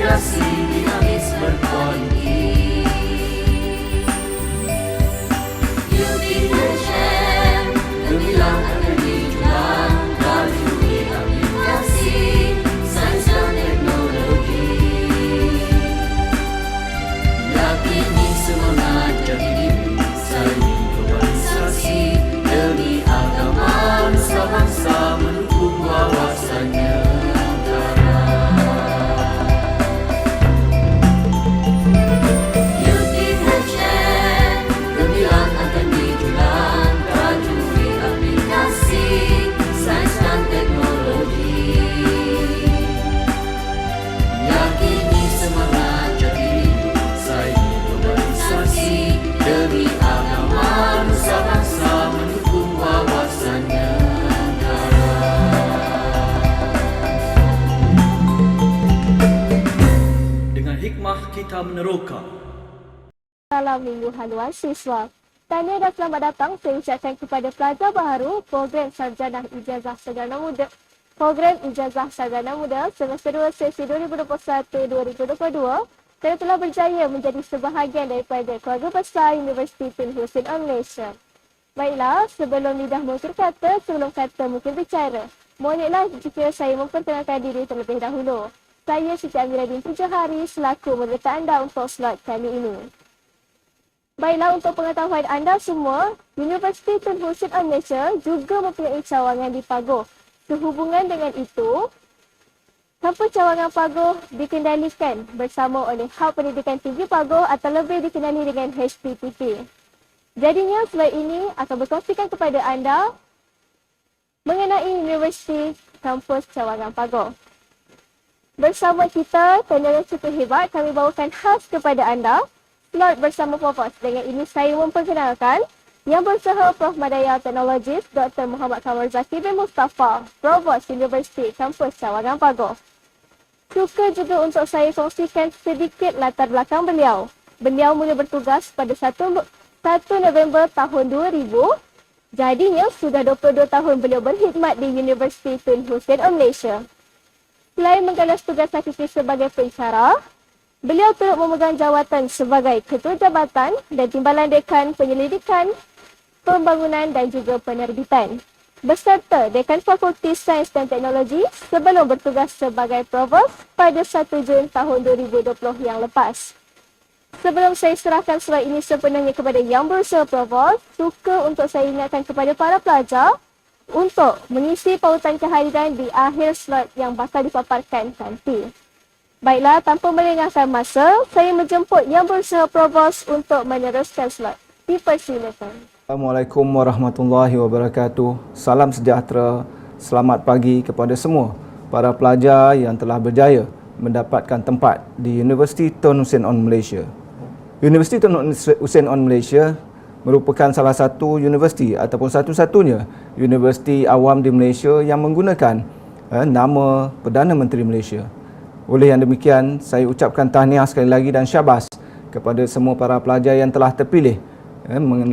Inspirasi dinamis berkualiti. You be the champ, gemilang akan dijulang, kagumi aplikasi sains dan teknologi. Yakini semangat jati diri, saling globalisasi, ilmu agama nusa bangsa mendukung wawasan negara. You be the champ, gemilang akan dijulang, kagumi aplikasi sains dan teknologi. Yakini semangat jati diri, saingi globalisasi, demi agama nusa bangsa mendukung wawasan negara. Dengan hikmah kita meneroka. Salam minggu haluan siswa. Tahniah dan selamat datang saya ucapkan kepada pelajar baharu program Sarjana Ijazah Sarjana Muda. Program Ijazah Sarjana Muda semester 2 sesi 2021-2022 dan telah berjaya menjadi sebahagian daripada keluarga besar Universiti Tun Hussein of Malaysia. Baiklah, sebelum lidah mungkir kata, sebelum kata mungkir bicara, mohonlah jika saya memperkenalkan diri terlebih dahulu. Saya Siti Amiradin Pujahari selaku moderator anda untuk slot kali ini. Baiklah, untuk pengetahuan anda semua, Universiti Tun Hussein of Malaysia juga mempunyai cawangan di Pagoh. Sehubungan dengan itu, kampus cawangan Pagoh dikendalikan bersama oleh Hub Pendidikan Tinggi Pagoh atau lebih dikenali dengan HPTP. Jadinya slide ini akan berkongsikan kepada anda mengenai Universiti Kampus Cawangan Pagoh. Bersama kita, panel yang cukup hebat, kami bawakan khas kepada anda slot bersama Provos. Dengan ini saya memperkenalkan Yang Berusaha Prof Madaya Teknologis Dr. Muhammad Kamar Zaki bin Mustafa, Provos Universiti Kampus Cawangan Pagoh. Suka juga untuk saya kongsikan sedikit latar belakang beliau. Beliau mula bertugas pada 1 November tahun 2000. Jadinya sudah 22 tahun beliau berkhidmat di Universiti Tun Hussein of Malaysia. Selain menggalas tugas hakiki sebagai pensyarah, beliau turut memegang jawatan sebagai Ketua Jabatan dan Timbalan Dekan Penyelidikan, Pembangunan dan juga Penerbitan, beserta Dekan Fakulti Sains dan Teknologi sebelum bertugas sebagai Provos pada 1 Jun tahun 2020 yang lepas. Sebelum saya serahkan slide ini sepenuhnya kepada Yang Berusaha Provos, suka untuk saya ingatkan kepada para pelajar untuk mengisi pautan kehadiran di akhir slide yang bakal dipaparkan nanti. Baiklah, tanpa melengahkan masa, saya menjemput Yang Berusaha Provos untuk meneruskan slide. Dipersilakan. Assalamualaikum warahmatullahi wabarakatuh. Salam sejahtera, selamat pagi kepada semua para pelajar yang telah berjaya mendapatkan tempat di Universiti Tun Hussein of Malaysia. Universiti Tun Hussein of Malaysia merupakan salah satu universiti ataupun satu-satunya universiti awam di Malaysia yang menggunakan nama Perdana Menteri Malaysia. Oleh yang demikian, saya ucapkan tahniah sekali lagi dan syabas kepada semua para pelajar yang telah terpilih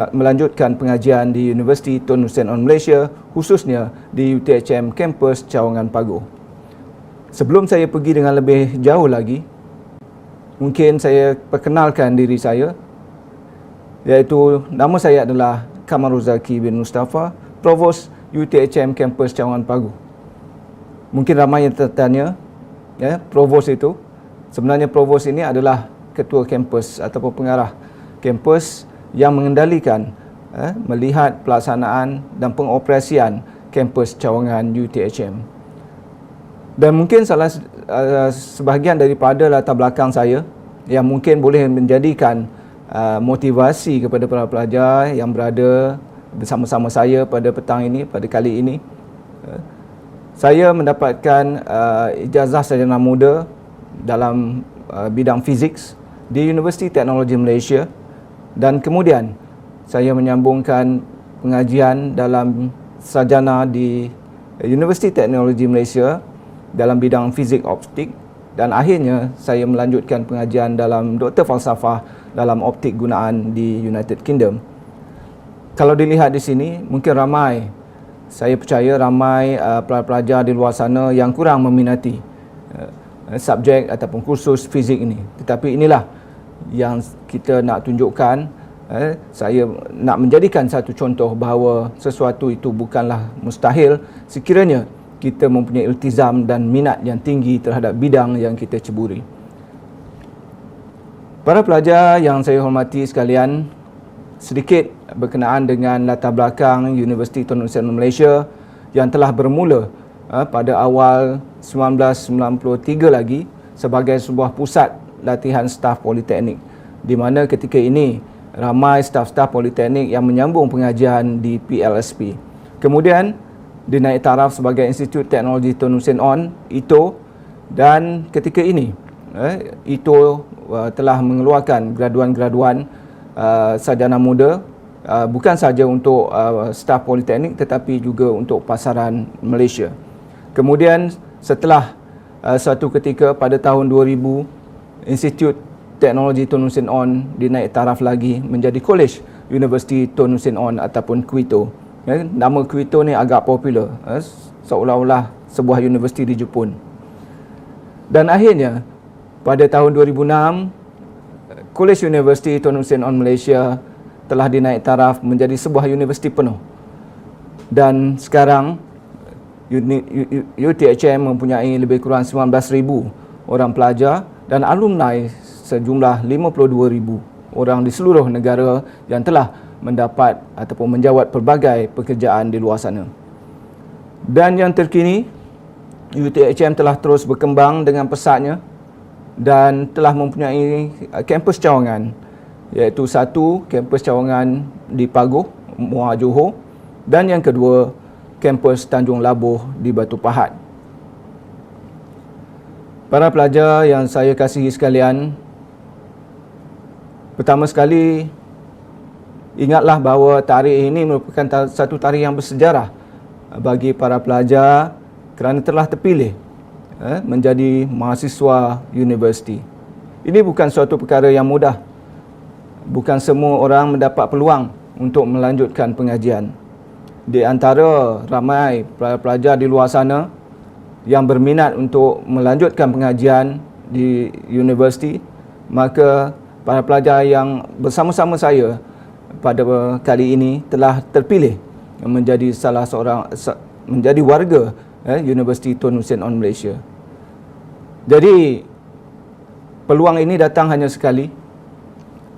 melanjutkan pengajian di Universiti Tun Hussein of Malaysia, khususnya di UTHM Kampus Cawangan Pagoh. Sebelum saya pergi dengan lebih jauh lagi, mungkin saya perkenalkan diri saya, iaitu nama saya adalah Kamarul Zaki bin Mustafa, Provos UTHM Kampus Cawangan Pagoh. Mungkin ramai yang tertanya, Provos itu, sebenarnya Provos ini adalah ketua kampus ataupun pengarah kampus yang mengendalikan, melihat pelaksanaan dan pengoperasian kampus cawangan UTHM. Dan mungkin sebahagian daripada latar belakang saya yang mungkin boleh menjadikan motivasi kepada para pelajar yang berada bersama-sama saya pada petang ini, pada kali ini. Saya mendapatkan ijazah sarjana muda dalam bidang fizik di Universiti Teknologi Malaysia, dan kemudian saya menyambungkan pengajian dalam sarjana di Universiti Teknologi Malaysia dalam bidang fizik optik, dan akhirnya saya melanjutkan pengajian dalam Doktor Falsafah dalam optik gunaan di United Kingdom. Kalau dilihat di sini, mungkin ramai, saya percaya ramai pelajar di luar sana yang kurang meminati subjek ataupun kursus fizik ini. Tetapi inilah yang kita nak tunjukkan. Saya nak menjadikan satu contoh bahawa sesuatu itu bukanlah mustahil sekiranya kita mempunyai iltizam dan minat yang tinggi terhadap bidang yang kita ceburi. Para pelajar yang saya hormati sekalian, sedikit berkenaan dengan latar belakang Universiti Tun Sen Malaysia yang telah bermula pada awal 1993 lagi sebagai sebuah pusat latihan staf politeknik, di mana ketika ini ramai staf-staf politeknik yang menyambung pengajian di PLSP. Kemudian dinaik taraf sebagai Institut Teknologi Tun Sen On, ITO, dan ketika ini ITO telah mengeluarkan graduan-graduan sarjana muda, bukan saja untuk staf politeknik tetapi juga untuk pasaran Malaysia. Kemudian setelah suatu ketika pada tahun 2000, Institut Teknologi Tun Sen On dinaik taraf lagi menjadi College Universiti Tun Sen On ataupun QUITO. Nama QUITO ni agak popular, seolah-olah sebuah universiti di Jepun. Dan akhirnya pada tahun 2006, College Universiti Tun Sen On Malaysia telah dinaik taraf menjadi sebuah universiti penuh. Dan sekarang UTHM mempunyai lebih kurang 19,000 orang pelajar dan alumni sejumlah 52,000 orang di seluruh negara yang telah mendapat ataupun menjawat pelbagai pekerjaan di luar sana. Dan yang terkini, UTHM telah terus berkembang dengan pesatnya dan telah mempunyai kampus cawangan, iaitu satu kampus cawangan di Paguh, Muar Johor, dan yang kedua kampus Tanjung Labuh di Batu Pahat. Para pelajar yang saya kasihi sekalian, pertama sekali, ingatlah bahawa tarikh ini merupakan satu tarikh yang bersejarah bagi para pelajar kerana telah terpilih menjadi mahasiswa universiti. Ini bukan suatu perkara yang mudah. Bukan semua orang mendapat peluang untuk melanjutkan pengajian. Di antara ramai pelajar di luar sana yang berminat untuk melanjutkan pengajian di universiti, maka para pelajar yang bersama-sama saya pada kali ini telah terpilih menjadi menjadi warga Universiti Tun Sen On Malaysia. Jadi peluang ini datang hanya sekali,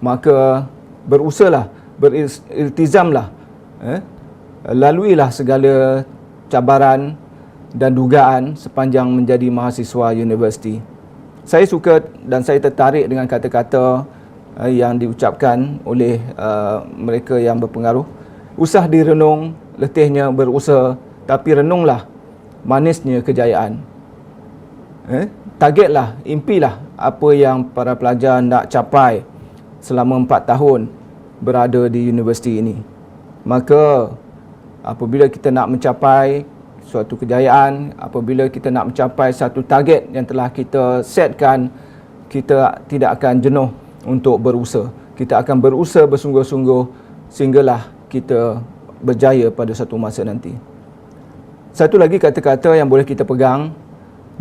maka berusahalah, beriltizamlah, laluilah segala cabaran dan dugaan sepanjang menjadi mahasiswa universiti. Saya suka dan saya tertarik dengan kata-kata yang diucapkan oleh mereka yang berpengaruh. Usah direnung, letihnya berusaha, tapi renunglah manisnya kejayaan. Targetlah, impilah apa yang para pelajar nak capai selama 4 tahun berada di universiti ini. Maka apabila kita nak mencapai suatu kejayaan, apabila kita nak mencapai satu target yang telah kita setkan, kita tidak akan jenuh untuk berusaha. Kita akan berusaha bersungguh-sungguh sehinggalah kita berjaya pada satu masa nanti. Satu lagi kata-kata yang boleh kita pegang,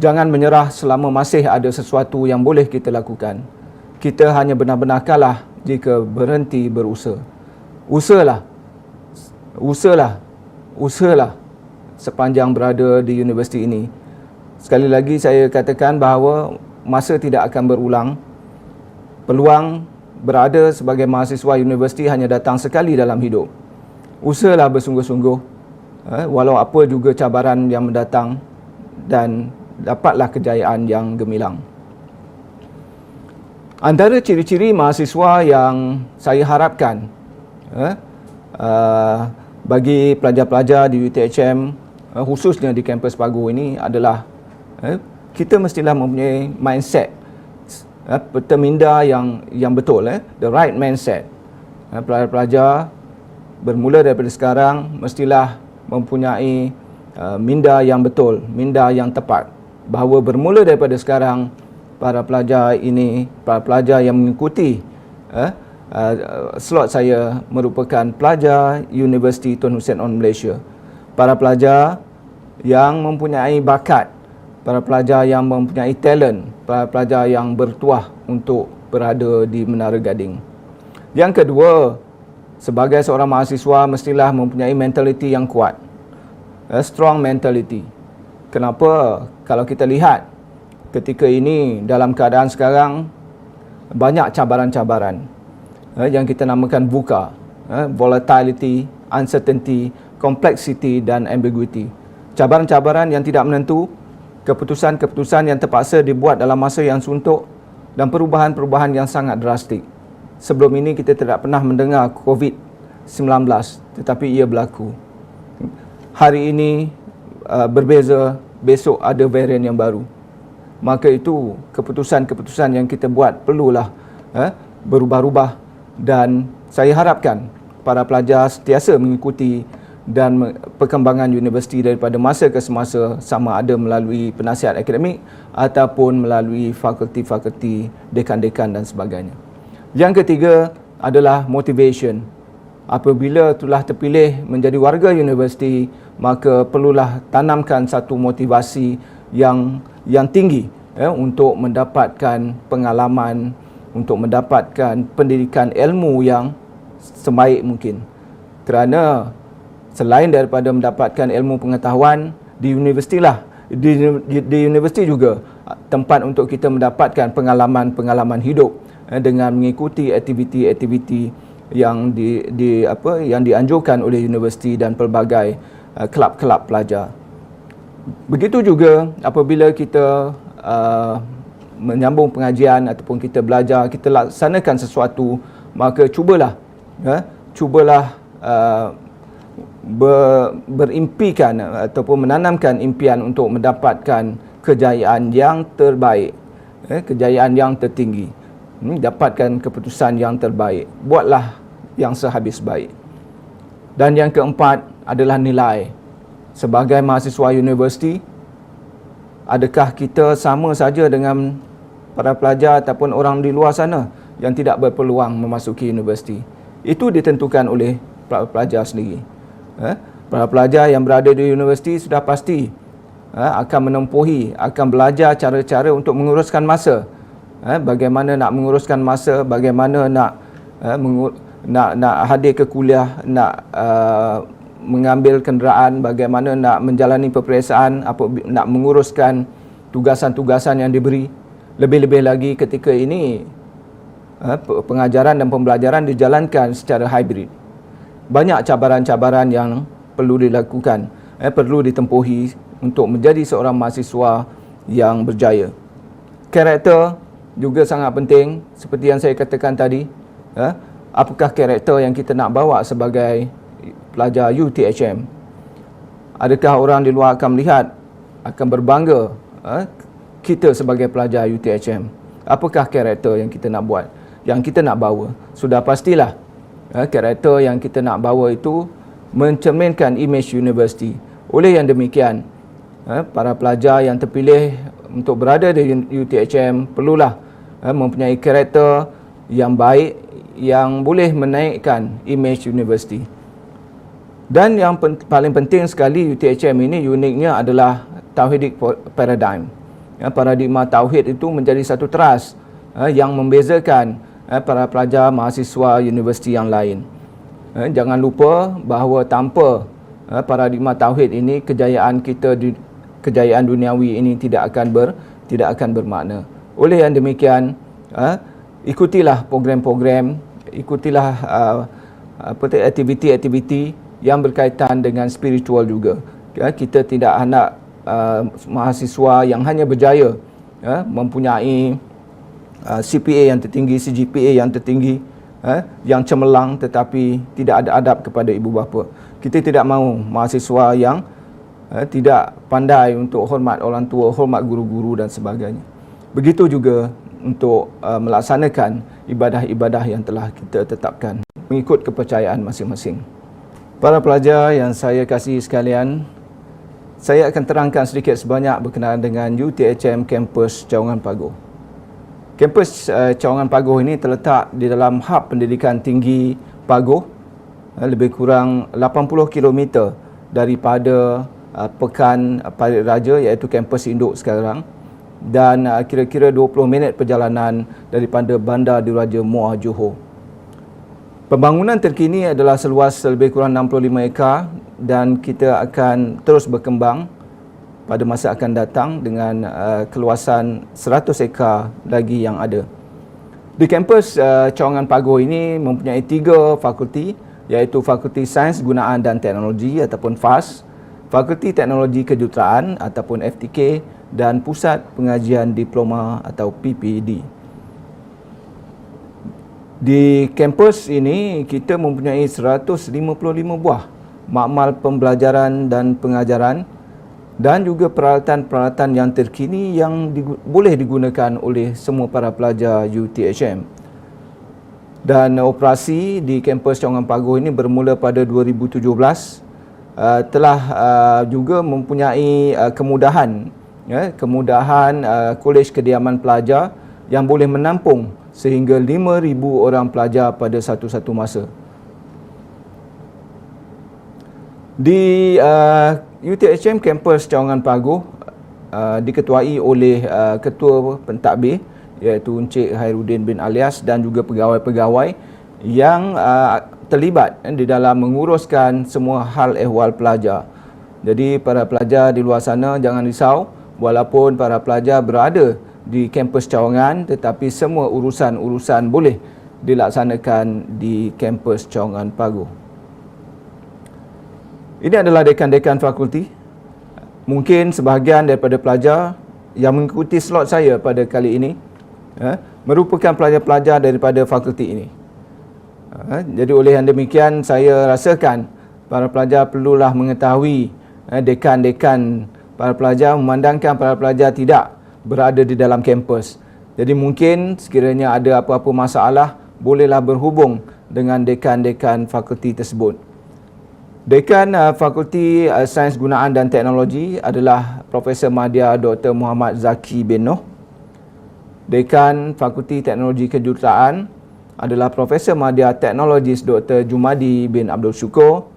jangan menyerah selama masih ada sesuatu yang boleh kita lakukan. Kita hanya benar-benar kalah jika berhenti berusaha. Usahalah. Usahalah. Usahalah sepanjang berada di universiti ini. Sekali lagi saya katakan bahawa masa tidak akan berulang. Peluang berada sebagai mahasiswa universiti hanya datang sekali dalam hidup. Usahalah bersungguh-sungguh, walau apa juga cabaran yang mendatang, dan dapatlah kejayaan yang gemilang. Antara ciri-ciri mahasiswa yang saya harapkan bagi pelajar-pelajar di UTHM, khususnya di kampus Paguh ini adalah kita mestilah mempunyai mindset peminda yang betul, the right mindset. Pelajar-pelajar bermula daripada sekarang mestilah mempunyai minda yang betul, minda yang tepat. Bahawa bermula daripada sekarang, para pelajar ini, para pelajar yang mengikuti slot saya merupakan pelajar Universiti Tun Sen On Malaysia. Para pelajar yang mempunyai bakat para pelajar yang mempunyai talent, para pelajar yang bertuah untuk berada di Menara Gading. Yang kedua, sebagai seorang mahasiswa mestilah mempunyai mentaliti yang kuat, a strong mentality. Kenapa? Kalau kita lihat ketika ini dalam keadaan sekarang banyak cabaran-cabaran yang kita namakan VUCA, volatility, uncertainty, complexity dan ambiguity. Cabaran-cabaran yang tidak menentu, keputusan-keputusan yang terpaksa dibuat dalam masa yang suntuk dan perubahan-perubahan yang sangat drastik. Sebelum ini kita tidak pernah mendengar COVID-19, tetapi ia berlaku. Hari ini berbeza, besok ada varian yang baru. Maka itu keputusan-keputusan yang kita buat perlulah berubah-ubah, dan saya harapkan para pelajar sentiasa mengikuti dan perkembangan universiti daripada masa ke semasa, sama ada melalui penasihat akademik ataupun melalui fakulti-fakulti, dekan-dekan dan sebagainya. Yang ketiga adalah motivation. Apabila telah terpilih menjadi warga universiti, maka perlulah tanamkan satu motivasi yang tinggi untuk mendapatkan pengalaman, untuk mendapatkan pendidikan ilmu yang sebaik mungkin. Kerana selain daripada mendapatkan ilmu pengetahuan, di universiti juga tempat untuk kita mendapatkan pengalaman-pengalaman hidup dengan mengikuti aktiviti-aktiviti yang yang dianjurkan oleh universiti dan pelbagai kelab-kelab pelajar. Begitu juga apabila kita menyambung pengajian ataupun kita belajar, kita laksanakan sesuatu, maka cubalah berimpikan ataupun menanamkan impian untuk mendapatkan kejayaan yang terbaik, kejayaan yang tertinggi, dapatkan keputusan yang terbaik, buatlah yang sehabis baik. Dan yang keempat adalah nilai. Sebagai mahasiswa universiti, adakah kita sama saja dengan para pelajar ataupun orang di luar sana yang tidak berpeluang memasuki universiti? Itu ditentukan oleh pelajar sendiri. Para pelajar yang berada di universiti sudah pasti akan menempuhi, akan belajar cara-cara untuk menguruskan masa. Bagaimana nak menguruskan masa, bagaimana nak hadir ke kuliah, nak mengambil kenderaan, bagaimana nak menjalani peperiksaan, nak menguruskan tugasan-tugasan yang diberi. Lebih-lebih lagi ketika ini pengajaran dan pembelajaran dijalankan secara hybrid. Banyak cabaran-cabaran yang perlu dilakukan, perlu ditempuhi untuk menjadi seorang mahasiswa yang berjaya. Karakter juga sangat penting, seperti yang saya katakan tadi. Apakah karakter yang kita nak bawa sebagai pelajar UTHM? Adakah orang di luar akan melihat, akan berbangga kita sebagai pelajar UTHM? Apakah karakter yang kita nak buat, yang kita nak bawa? Sudah pastilah karakter yang kita nak bawa itu mencerminkan imej universiti. Oleh yang demikian, para pelajar yang terpilih untuk berada di UTHM perlulah mempunyai karakter yang baik, yang boleh menaikkan imej universiti. Dan yang paling penting sekali, UTHM ini uniknya adalah Tauhidic Paradigm. Paradigma Tauhid itu menjadi satu teras yang membezakan para pelajar mahasiswa universiti yang lain. Jangan lupa bahawa tanpa paradigma Tauhid ini, kejayaan kita, kejayaan duniawi ini tidak akan bermakna. Oleh yang demikian, ikutilah program-program, ikutilah aktiviti-aktiviti yang berkaitan dengan spiritual juga. Kita tidak nak mahasiswa yang hanya berjaya mempunyai CPA yang tertinggi, CGPA yang tertinggi, yang cemerlang tetapi tidak ada adab kepada ibu bapa. Kita tidak mahu mahasiswa yang tidak pandai untuk hormat orang tua, hormat guru-guru dan sebagainya. Begitu juga untuk melaksanakan ibadah-ibadah yang telah kita tetapkan mengikut kepercayaan masing-masing. Para pelajar yang saya kasihi sekalian, saya akan terangkan sedikit sebanyak berkenaan dengan UTHM Kampus Cawangan Paguh. Kampus Cawangan Paguh ini terletak di dalam hub pendidikan tinggi Paguh, lebih kurang 80 km daripada Pekan Parit Raja, iaitu kampus induk sekarang, dan kira-kira 20 minit perjalanan daripada Bandar Diraja Muar Johor. Pembangunan terkini adalah seluas lebih kurang 65 ekar dan kita akan terus berkembang pada masa akan datang dengan keluasan 100 ekar lagi yang ada. Di kampus Cawangan Paguh ini mempunyai 3 fakulti, iaitu Fakulti Sains Gunaan dan Teknologi ataupun FAS, Fakulti Teknologi Kejuruteraan ataupun FTK, dan Pusat Pengajian Diploma atau PPD. Di kampus ini kita mempunyai 155 buah makmal pembelajaran dan pengajaran dan juga peralatan-peralatan yang terkini yang boleh digunakan oleh semua para pelajar UTHM. Dan operasi di kampus Cawangan Paguh ini bermula pada 2017, telah juga mempunyai kemudahan kolej kediaman pelajar yang boleh menampung sehingga 5,000 orang pelajar pada satu-satu masa. Di UTHM kampus Cawangan Paguh diketuai oleh Ketua Pentadbir, iaitu Encik Khairuddin bin Alias, dan juga pegawai-pegawai yang terlibat di dalam menguruskan semua hal ehwal pelajar. Jadi para pelajar di luar sana jangan risau, walaupun para pelajar berada di kampus Cawangan, tetapi semua urusan-urusan boleh dilaksanakan di kampus Cawangan Paguh. Ini adalah dekan-dekan fakulti. Mungkin sebahagian daripada pelajar yang mengikuti slot saya pada kali ini merupakan pelajar-pelajar daripada fakulti ini. Jadi oleh yang demikian, saya rasakan para pelajar perlulah mengetahui dekan-dekan para pelajar, memandangkan para pelajar tidak berada di dalam kampus. Jadi mungkin sekiranya ada apa-apa masalah, bolehlah berhubung dengan dekan-dekan fakulti tersebut. Dekan Fakulti Sains Gunaan dan Teknologi adalah Profesor Madya Dr. Muhammad Zaki bin Noh. Dekan Fakulti Teknologi Kejuruteraan adalah Profesor Madya Teknologis Dr. Jumadi bin Abdul Syukur.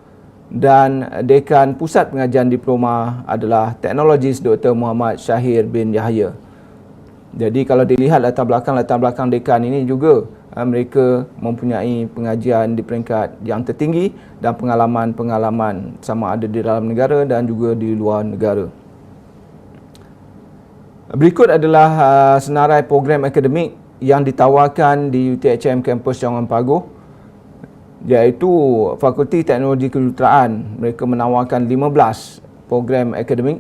Dan Dekan Pusat Pengajian Diploma adalah Teknologis Dr. Muhammad Syahir bin Yahya. Jadi kalau dilihat latar belakang dekan ini juga, mereka mempunyai pengajian di peringkat yang tertinggi dan pengalaman-pengalaman sama ada di dalam negara dan juga di luar negara. Berikut adalah senarai program akademik yang ditawarkan di UTHM Kampus Cawangan Paguh, iaitu Fakulti Teknologi Kejuruteraan. Mereka menawarkan 15 program akademik,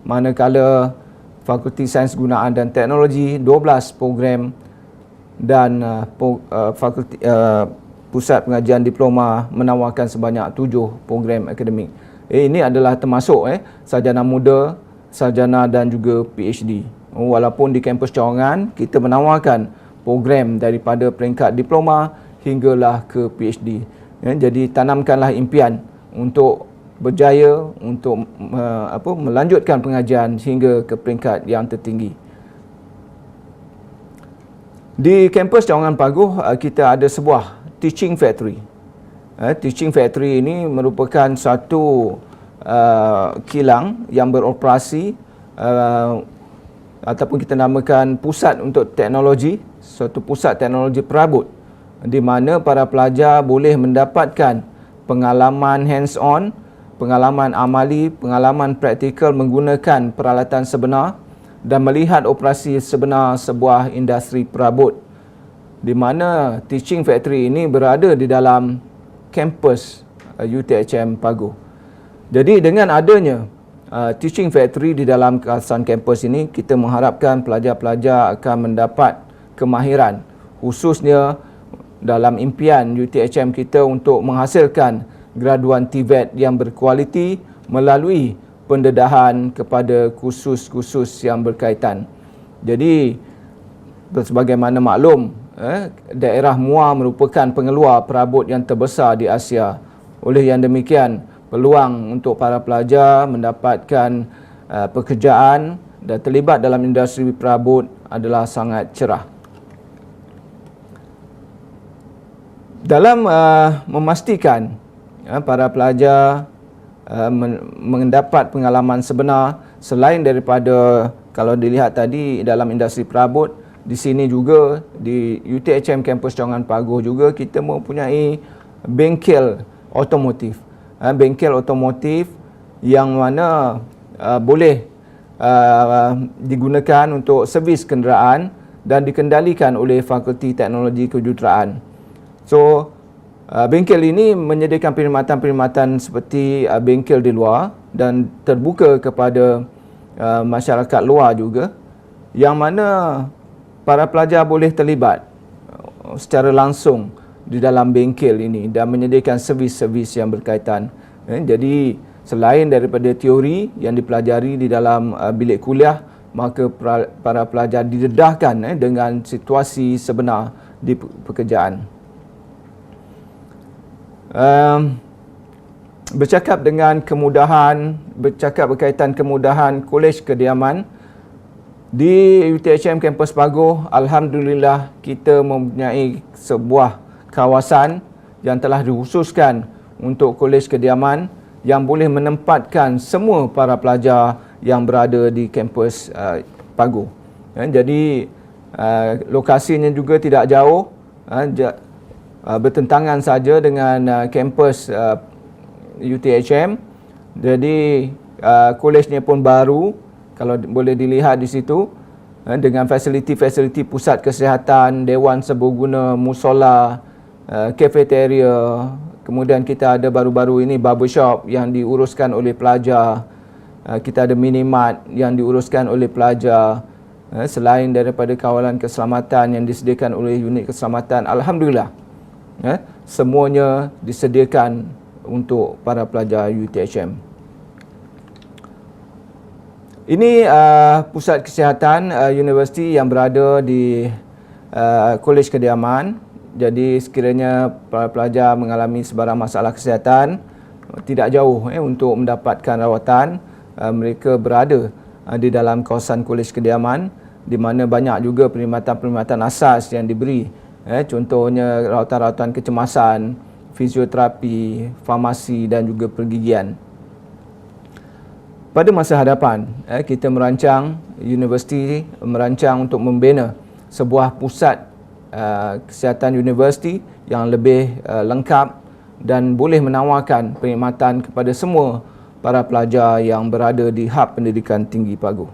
manakala Fakulti Sains Gunaan dan Teknologi 12 program, dan Fakulti Pusat Pengajian Diploma menawarkan sebanyak 7 program akademik. Ini adalah termasuk sarjana muda, sarjana dan juga PhD. Walaupun di kampus Cawangan kita menawarkan program daripada peringkat diploma hinggalah ke PhD. Jadi tanamkanlah impian untuk berjaya, untuk melanjutkan pengajian hingga ke peringkat yang tertinggi. Di kampus Cawangan Paguh kita ada sebuah teaching factory. Teaching factory ini merupakan satu kilang yang beroperasi ataupun kita namakan pusat untuk teknologi, suatu pusat teknologi perabot, di mana para pelajar boleh mendapatkan pengalaman hands-on, pengalaman amali, pengalaman praktikal menggunakan peralatan sebenar dan melihat operasi sebenar sebuah industri perabot, di mana teaching factory ini berada di dalam kampus UTHM Paguh. Jadi dengan adanya teaching factory di dalam kawasan kampus ini, kita mengharapkan pelajar-pelajar akan mendapat kemahiran, khususnya dalam impian UTHM kita untuk menghasilkan graduan TVET yang berkualiti melalui pendedahan kepada kursus-kursus yang berkaitan. Jadi sebagaimana maklum, daerah Muar merupakan pengeluar perabot yang terbesar di Asia. Oleh yang demikian, peluang untuk para pelajar mendapatkan pekerjaan dan terlibat dalam industri perabot adalah sangat cerah. Dalam memastikan para pelajar mendapat pengalaman sebenar selain daripada kalau dilihat tadi dalam industri perabot. Di sini juga di UTHM kampus Cawangan Paguh juga kita mempunyai bengkel otomotif. Bengkel otomotif yang mana boleh digunakan untuk servis kenderaan dan dikendalikan oleh Fakulti Teknologi Kejuruteraan. So, bengkel ini menyediakan perkhidmatan-perkhidmatan seperti bengkel di luar dan terbuka kepada masyarakat luar juga, yang mana para pelajar boleh terlibat secara langsung di dalam bengkel ini dan menyediakan servis-servis yang berkaitan. Jadi selain daripada teori yang dipelajari di dalam bilik kuliah, maka para pelajar didedahkan dengan situasi sebenar di pekerjaan. Bercakap berkaitan kemudahan kolej kediaman di UTHM kampus Paguh, alhamdulillah kita mempunyai sebuah kawasan yang telah dikhususkan untuk kolej kediaman yang boleh menempatkan semua para pelajar yang berada di kampus Paguh. Jadi lokasinya juga tidak jauh, bertentangan saja dengan kampus UTHM. Jadi kolejnya pun baru, kalau boleh dilihat di situ, dengan fasiliti-fasiliti pusat kesihatan, dewan serbaguna, musola, kafeteria. Kemudian kita ada baru-baru ini barbershop yang diuruskan oleh pelajar. Kita ada minimart yang diuruskan oleh pelajar. Selain daripada kawalan keselamatan yang disediakan oleh unit keselamatan, alhamdulillah semuanya disediakan untuk para pelajar UTHM. Ini pusat kesihatan universiti yang berada di kolej kediaman. Jadi sekiranya para pelajar mengalami sebarang masalah kesihatan, tidak jauh untuk mendapatkan rawatan, mereka berada di dalam kawasan kolej kediaman, di mana banyak juga perkhidmatan-perkhidmatan asas yang diberi. Contohnya rawatan-rawatan kecemasan, fisioterapi, farmasi dan juga pergigian. Pada masa hadapan, kita universiti merancang untuk membina sebuah pusat kesihatan universiti yang lebih lengkap dan boleh menawarkan perkhidmatan kepada semua para pelajar yang berada di hab pendidikan tinggi Paguh.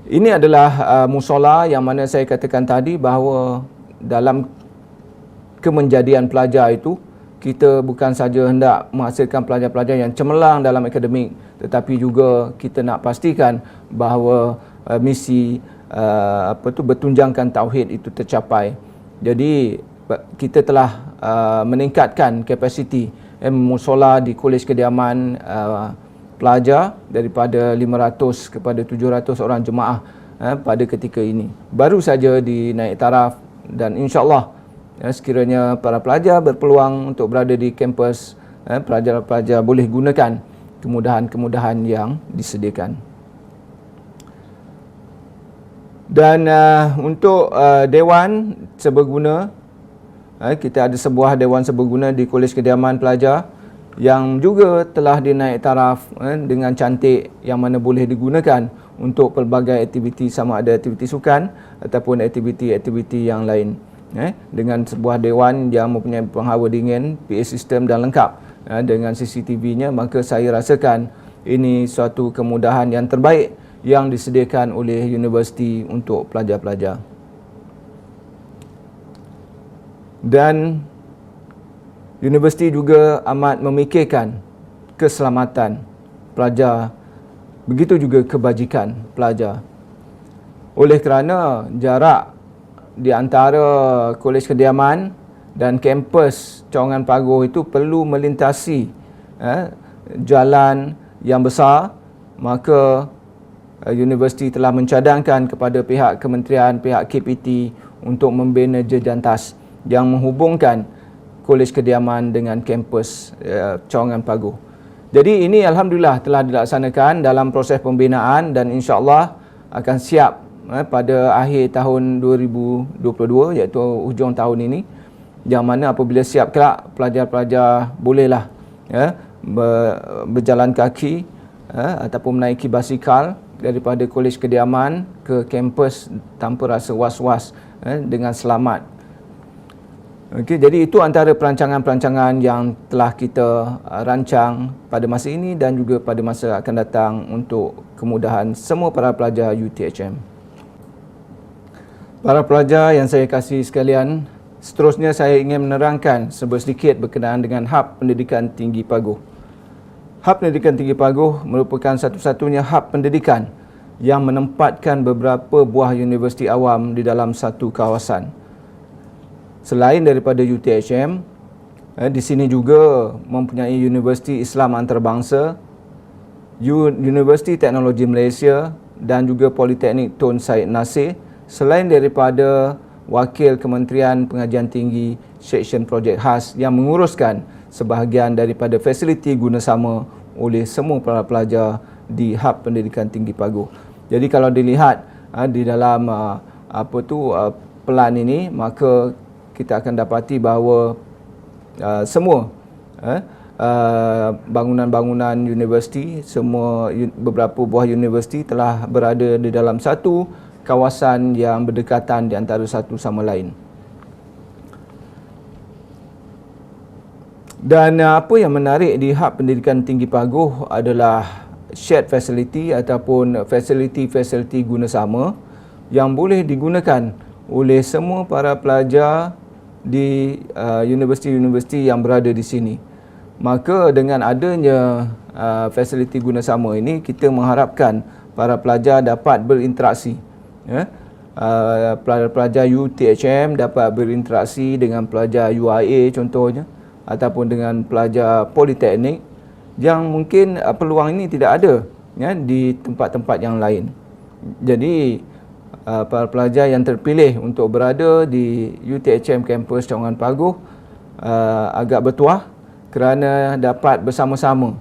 Ini adalah musola yang mana saya katakan tadi bahawa dalam kemenjadian pelajar itu, kita bukan saja hendak menghasilkan pelajar-pelajar yang cemerlang dalam akademik, tetapi juga kita nak pastikan bahawa misi bertunjangkan tauhid itu tercapai. Jadi kita telah meningkatkan kapasiti musola di kolej kediaman pelajar daripada 500 kepada 700 orang jemaah pada ketika ini. Baru saja dinaik taraf dan insya-Allah sekiranya para pelajar berpeluang untuk berada di kampus, pelajar-pelajar boleh gunakan kemudahan-kemudahan yang disediakan. Dan untuk dewan serbaguna, kita ada sebuah dewan serbaguna di kolej kediaman pelajar yang juga telah dinaik taraf dengan cantik, yang mana boleh digunakan untuk pelbagai aktiviti, sama ada aktiviti sukan ataupun aktiviti-aktiviti yang lain. Dengan sebuah dewan yang mempunyai penghawa dingin, PA sistem dan lengkap dengan CCTV-nya, maka saya rasakan ini suatu kemudahan yang terbaik yang disediakan oleh universiti untuk pelajar-pelajar. Dan universiti juga amat memikirkan keselamatan pelajar, begitu juga kebajikan pelajar. Oleh kerana jarak di antara kolej kediaman dan kampus Cawangan Paguh itu perlu melintasi jalan yang besar, maka universiti telah mencadangkan kepada pihak kementerian, pihak KPT untuk membina jejantas yang menghubungkan kolej kediaman dengan kampus Cawangan Paguh. Jadi ini alhamdulillah telah dilaksanakan dalam proses pembinaan dan insya-Allah akan siap pada akhir tahun 2022, iaitu hujung tahun ini. yang mana apabila siap kelak pelajar-pelajar bolehlah berjalan kaki ataupun menaiki basikal daripada Kolej Kediaman ke kampus tanpa rasa was-was dengan selamat. Okey, jadi itu antara perancangan-perancangan yang telah kita rancang pada masa ini dan juga pada masa akan datang untuk kemudahan semua para pelajar UTHM. Para pelajar yang saya kasih sekalian, seterusnya saya ingin menerangkan sedikit berkenaan dengan Hub Pendidikan Tinggi Paguh. Hub Pendidikan Tinggi Paguh merupakan satu-satunya hub pendidikan yang menempatkan beberapa buah universiti awam di dalam satu kawasan. Selain daripada UTHM, di sini juga mempunyai Universiti Islam Antarabangsa, Universiti Teknologi Malaysia dan juga Politeknik Tun Said Nasir, selain daripada Wakil Kementerian Pengajian Tinggi Seksyen Projek Khas yang menguruskan sebahagian daripada fasiliti gunasama oleh semua para pelajar di Hub Pendidikan Tinggi Paguh. Jadi kalau dilihat di dalam pelan ini, maka kita akan dapati bahawa semua bangunan-bangunan universiti, beberapa buah universiti telah berada di dalam satu kawasan yang berdekatan di antara satu sama lain. Dan apa yang menarik di Hub Pendidikan Tinggi Paguh adalah shared facility ataupun fasiliti-fasiliti gunasama yang boleh digunakan oleh semua para pelajar di universiti-universiti yang berada di sini. Maka dengan adanya fasiliti gunasama ini, kita mengharapkan para pelajar dapat berinteraksi. Pelajar UTHM dapat berinteraksi dengan pelajar UIA contohnya, ataupun dengan pelajar politeknik yang mungkin peluang ini tidak ada di tempat-tempat yang lain. Jadi para pelajar yang terpilih untuk berada di UTHM kampus Cawangan Paguh agak bertuah kerana dapat bersama-sama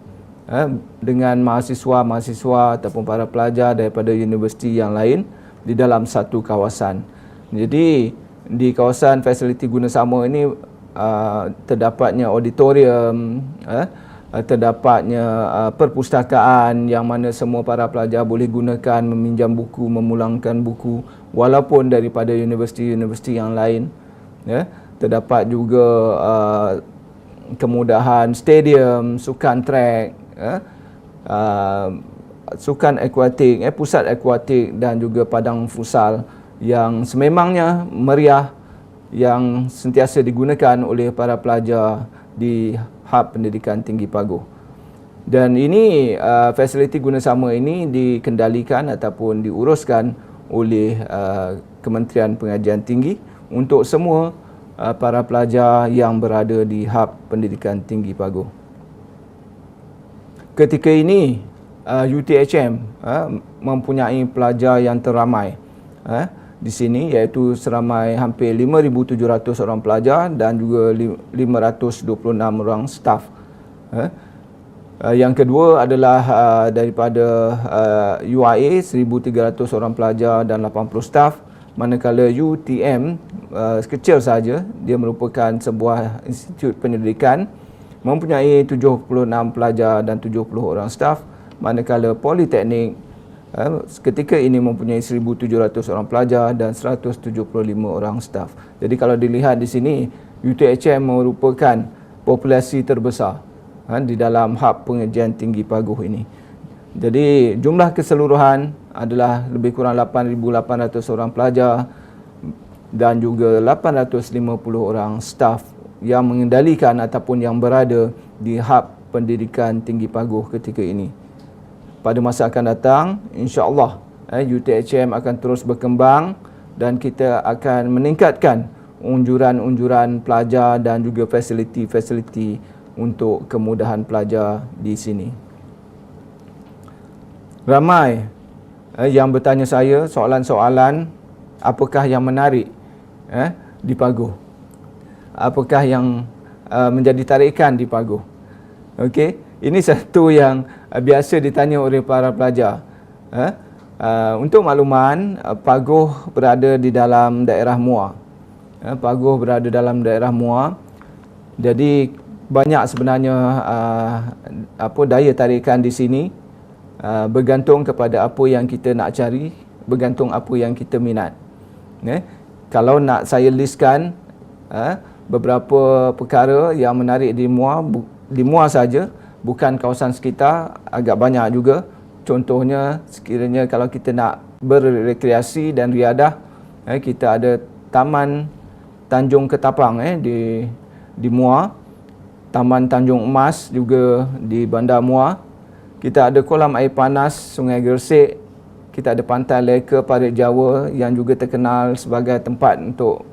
dengan mahasiswa-mahasiswa ataupun para pelajar daripada universiti yang lain di dalam satu kawasan. Jadi di kawasan fasiliti gunasama ini terdapatnya auditorium, terdapatnya perpustakaan yang mana semua para pelajar boleh gunakan meminjam buku, memulangkan buku walaupun daripada universiti-universiti yang lain. Terdapat juga kemudahan stadium, sukan track, sukan akuatik, pusat akuatik dan juga padang futsal yang sememangnya meriah yang sentiasa digunakan oleh para pelajar di Hub Pendidikan Tinggi Paguh. Dan ini fasiliti gunasama ini dikendalikan ataupun diuruskan oleh Kementerian Pengajian Tinggi untuk semua para pelajar yang berada di Hub Pendidikan Tinggi Paguh. Ketika ini UTHM mempunyai pelajar yang teramai di sini, iaitu seramai hampir 5,700 orang pelajar dan juga 526 orang staf. Yang kedua adalah daripada UIA 1,300 orang pelajar dan 80 staf, manakala UTM kecil saja, dia merupakan sebuah institut penyelidikan mempunyai 76 pelajar dan 70 orang staf, manakala Politeknik ketika ini mempunyai 1,700 orang pelajar dan 175 orang staf. Jadi kalau dilihat di sini, UTHM merupakan populasi terbesar di dalam Hub Pengajian Tinggi Paguh ini. Jadi jumlah keseluruhan adalah lebih kurang 8,800 orang pelajar dan juga 850 orang staf yang mengendalikan ataupun yang berada di Hub Pendidikan Tinggi Paguh ketika ini. Pada masa akan datang, insya-Allah UTHM akan terus berkembang dan kita akan meningkatkan unjuran-unjuran pelajar dan juga fasiliti-fasiliti untuk kemudahan pelajar di sini. Ramai yang bertanya saya soalan-soalan, apakah yang menarik di Paguh? Apakah yang menjadi tarikan di Paguh? Okey, ini satu yang biasa ditanya oleh para pelajar. Untuk makluman, Paguh berada di dalam daerah Muar. Paguh berada dalam daerah Muar. Jadi banyak sebenarnya daya tarikan di sini, bergantung kepada apa yang kita nak cari, bergantung apa yang kita minat. Kalau nak saya listkan beberapa perkara yang menarik di Muar saja, bukan kawasan sekitar, agak banyak juga. Contohnya sekiranya kalau kita nak berrekreasi dan riadah, kita ada Taman Tanjung Ketapang di Muar, Taman Tanjung Emas juga di Bandar Muar. Kita ada kolam air panas Sungai Gersik. Kita ada Pantai Leka Parit Jawa yang juga terkenal sebagai tempat untuk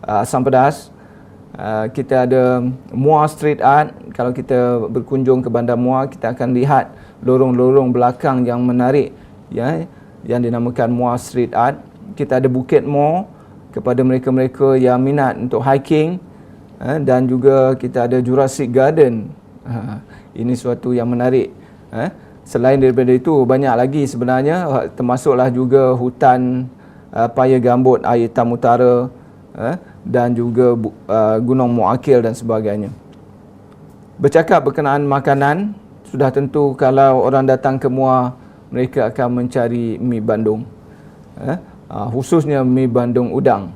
asam pedas. Kita ada Muar Street Art. Kalau kita berkunjung ke Bandar Muar, kita akan lihat lorong-lorong belakang yang menarik, yang dinamakan Muar Street Art. Kita ada Bukit More kepada mereka-mereka yang minat untuk hiking, dan juga kita ada Jurassic Garden. Ini suatu yang menarik. Selain daripada itu, banyak lagi sebenarnya, termasuklah juga hutan paya gambut Air Hitam Utara, dan juga Gunung Muakil dan sebagainya. Bercakap berkenaan makanan, sudah tentu kalau orang datang ke Muar, mereka akan mencari mi Bandung. Khususnya mi Bandung udang.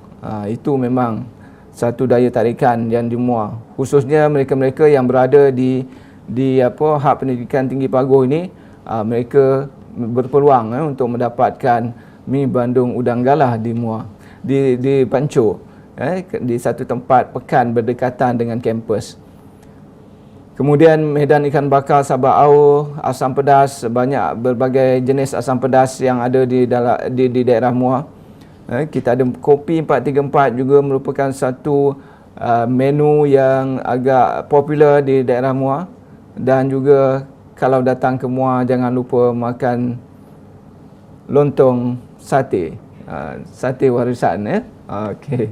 Itu memang satu daya tarikan yang di Muar. Khususnya mereka-mereka yang berada di hak pendidikan tinggi Paguh ini, mereka berpeluang untuk mendapatkan mi Bandung udang galah di Muar, di Pancur, di satu tempat pekan berdekatan dengan kampus. Kemudian medan ikan bakar Sabak Au, asam pedas, banyak berbagai jenis asam pedas yang ada di daerah Muar. Kita ada kopi 434 juga merupakan satu menu yang agak popular di daerah Muar. Dan juga kalau datang ke Muar, jangan lupa makan lontong sate, sate warisan. Okey.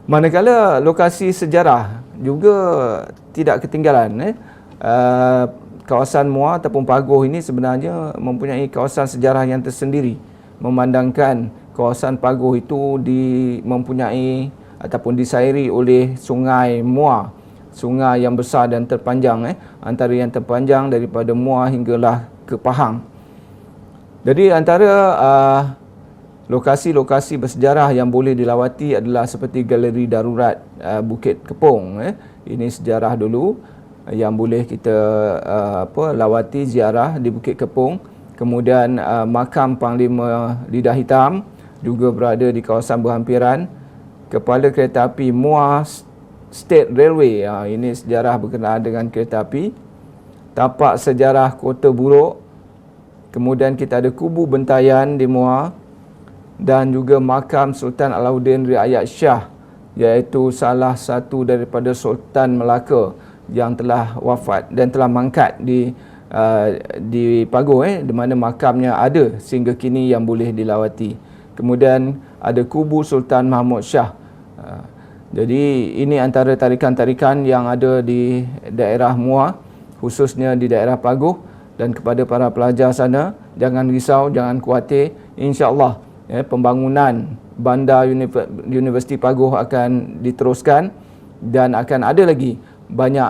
Manakala lokasi sejarah juga tidak ketinggalan. Kawasan Muar ataupun Paguh ini sebenarnya mempunyai kawasan sejarah yang tersendiri, memandangkan kawasan Paguh itu mempunyai ataupun disairi oleh Sungai Muar, sungai yang besar dan terpanjang, antara yang terpanjang daripada Muar hinggalah ke Pahang. Jadi antara lokasi-lokasi bersejarah yang boleh dilawati adalah seperti Galeri Darurat Bukit Kepong. Ini sejarah dulu yang boleh kita lawati, ziarah di Bukit Kepong. Kemudian makam Panglima Lidah Hitam juga berada di kawasan berhampiran. Kepala kereta api Muar State Railway, ini sejarah berkenaan dengan kereta api. Tapak sejarah Kota Buruk. Kemudian kita ada Kubu Bentayan di Muar, dan juga makam Sultan Alauddin Riayat Shah, iaitu salah satu daripada Sultan Melaka yang telah wafat dan telah mangkat di Paguh, di mana makamnya ada sehingga kini yang boleh dilawati. Kemudian ada Kubu Sultan Mahmud Shah. Jadi ini antara tarikan-tarikan yang ada di daerah Muar, khususnya di daerah Paguh. Dan kepada para pelajar sana, jangan risau, jangan khawatir. InsyaAllah pembangunan bandar Universiti Paguh akan diteruskan, dan akan ada lagi banyak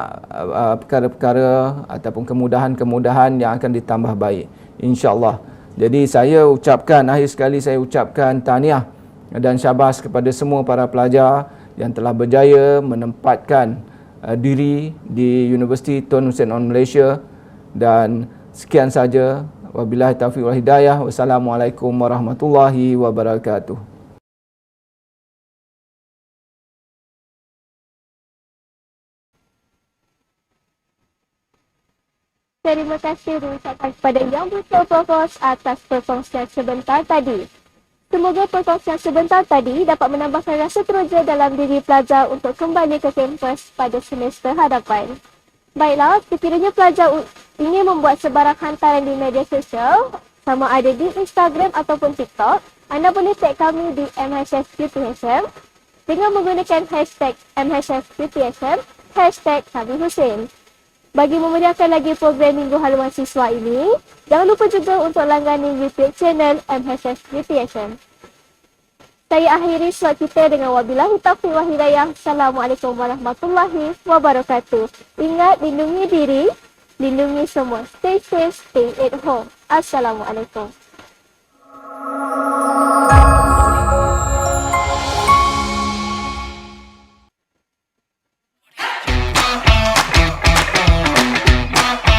perkara-perkara ataupun kemudahan-kemudahan yang akan ditambah baik, insya-Allah. Jadi akhir sekali saya ucapkan tahniah dan syabas kepada semua para pelajar yang telah berjaya menempatkan diri di Universiti Tun Hussein On Malaysia. Dan sekian saja. Wabillahi taufiq wal hidayah. Wassalamualaikum warahmatullahi wabarakatuh. Terima kasih diucapkan kepada Yang Betul Provos atas perkongsian sebentar tadi. Semoga perkongsian sebentar tadi dapat menambahkan rasa teruja dalam diri pelajar untuk kembali ke kampus pada semester hadapan. Baiklah, sekiranya pelajar ingin membuat sebarang hantaran di media sosial, sama ada di Instagram ataupun TikTok, anda boleh tag kami di MHSQTHM dengan menggunakan hashtag MHSQTHM, hashtag Kami Hussein. Bagi memeriahkan lagi program Minggu Haluan Siswa ini, jangan lupa juga untuk langgani YouTube channel MHSQTHM. Saya akhiri slot kita dengan wabillahi taufiq wal hidayah. Assalamualaikum warahmatullahi wabarakatuh. Ingat, lindungi diri, lindungi semua. Stay safe, stay at home. Assalamualaikum.